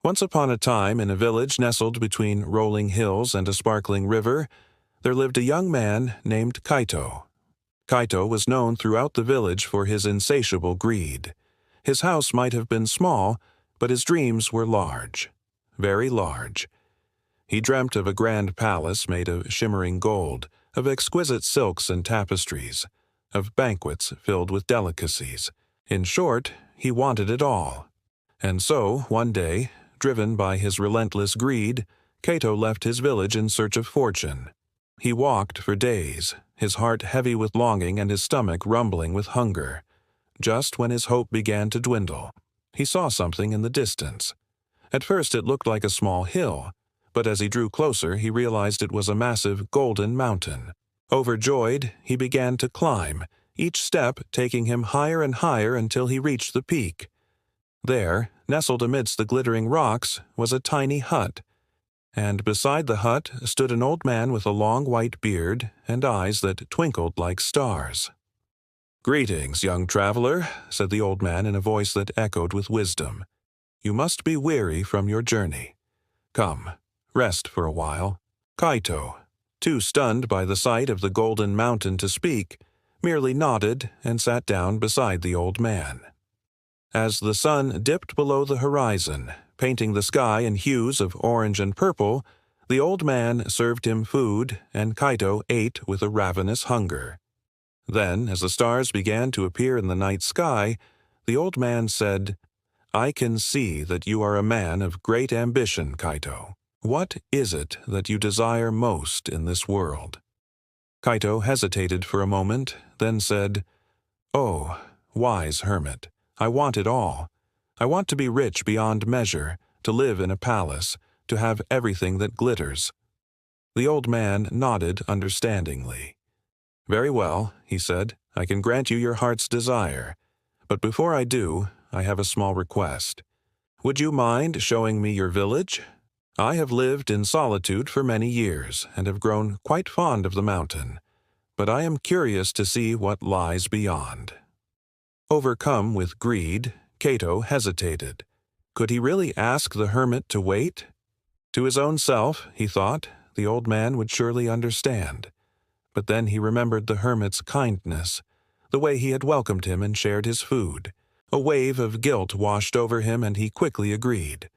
Once upon a time, in a village nestled between rolling hills and a sparkling river, there lived a young man named Kaito. Kaito was known throughout the village for his insatiable greed. His house might have been small, but his dreams were large, very large. He dreamt of a grand palace made of shimmering gold, of exquisite silks and tapestries, of banquets filled with delicacies. In short, he wanted it all. And so, one day, driven by his relentless greed, Kaito left his village in search of fortune. He walked for days, his heart heavy with longing and his stomach rumbling with hunger. Just when his hope began to dwindle, he saw something in the distance. At first it looked like a small hill, but as he drew closer he realized it was a massive golden mountain. Overjoyed, he began to climb, each step taking him higher and higher until he reached the peak. There, nestled amidst the glittering rocks, was a tiny hut, and beside the hut stood an old man with a long white beard and eyes that twinkled like stars. "Greetings, young traveler," said the old man in a voice that echoed with wisdom. "You must be weary from your journey. Come, rest for a while." Kaito, too stunned by the sight of the golden mountain to speak, merely nodded and sat down beside the old man. As the sun dipped below the horizon, painting the sky in hues of orange and purple, the old man served him food, and Kaito ate with a ravenous hunger. Then, as the stars began to appear in the night sky, the old man said, "I can see that you are a man of great ambition, Kaito. What is it that you desire most in this world?" Kaito hesitated for a moment, then said, "Oh, wise hermit, I want it all. I want to be rich beyond measure, to live in a palace, to have everything that glitters." The old man nodded understandingly. "Very well," he said, "I can grant you your heart's desire. But before I do, I have a small request. Would you mind showing me your village? I have lived in solitude for many years and have grown quite fond of the mountain, but I am curious to see what lies beyond." Overcome with greed, Kaito hesitated. Could he really ask the hermit to wait? To his own self, he thought, the old man would surely understand. But then he remembered the hermit's kindness, the way he had welcomed him and shared his food. A wave of guilt washed over him and he quickly agreed.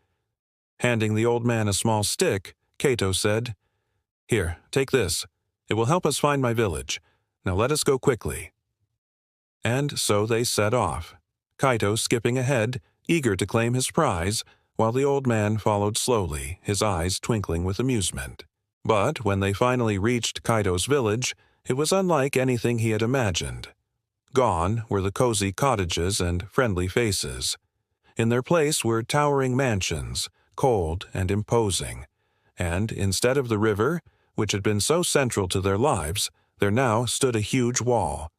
Handing the old man a small stick, Kaito said, "Here, take this. It will help us find my village. Now let us go quickly." And so they set off, Kaito skipping ahead, eager to claim his prize, while the old man followed slowly, his eyes twinkling with amusement. But when they finally reached Kaito's village, it was unlike anything he had imagined. Gone were the cozy cottages and friendly faces. In their place were towering mansions, cold and imposing, and instead of the river, which had been so central to their lives, there now stood a huge wall.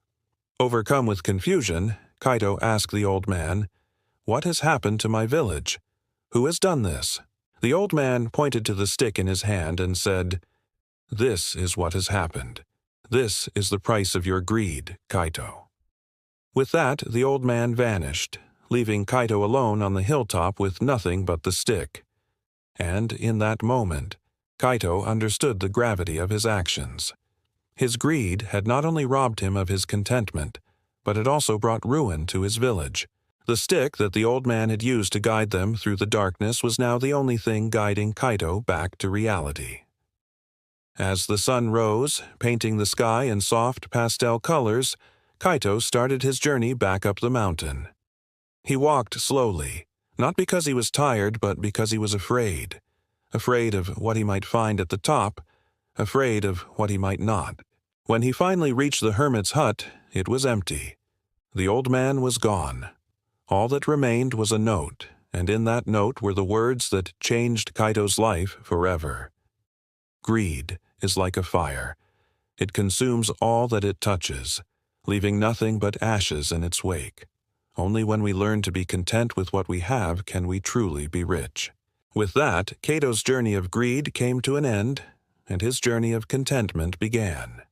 Overcome with confusion, Kaito asked the old man, "What has happened to my village? Who has done this?" The old man pointed to the stick in his hand and said, "This is what has happened. This is the price of your greed, Kaito." With that, the old man vanished, leaving Kaito alone on the hilltop with nothing but the stick. And in that moment, Kaito understood the gravity of his actions. His greed had not only robbed him of his contentment, but it also brought ruin to his village. The stick that the old man had used to guide them through the darkness was now the only thing guiding Kaito back to reality. As the sun rose, painting the sky in soft pastel colors, Kaito started his journey back up the mountain. He walked slowly, not because he was tired, but because he was afraid. Afraid of what he might find at the top, afraid of what he might not. When he finally reached the hermit's hut, it was empty. The old man was gone. All that remained was a note, and in that note were the words that changed Kaito's life forever. "Greed is like a fire. It consumes all that it touches, leaving nothing but ashes in its wake. Only when we learn to be content with what we have can we truly be rich." With that, Kaito's journey of greed came to an end, and his journey of contentment began.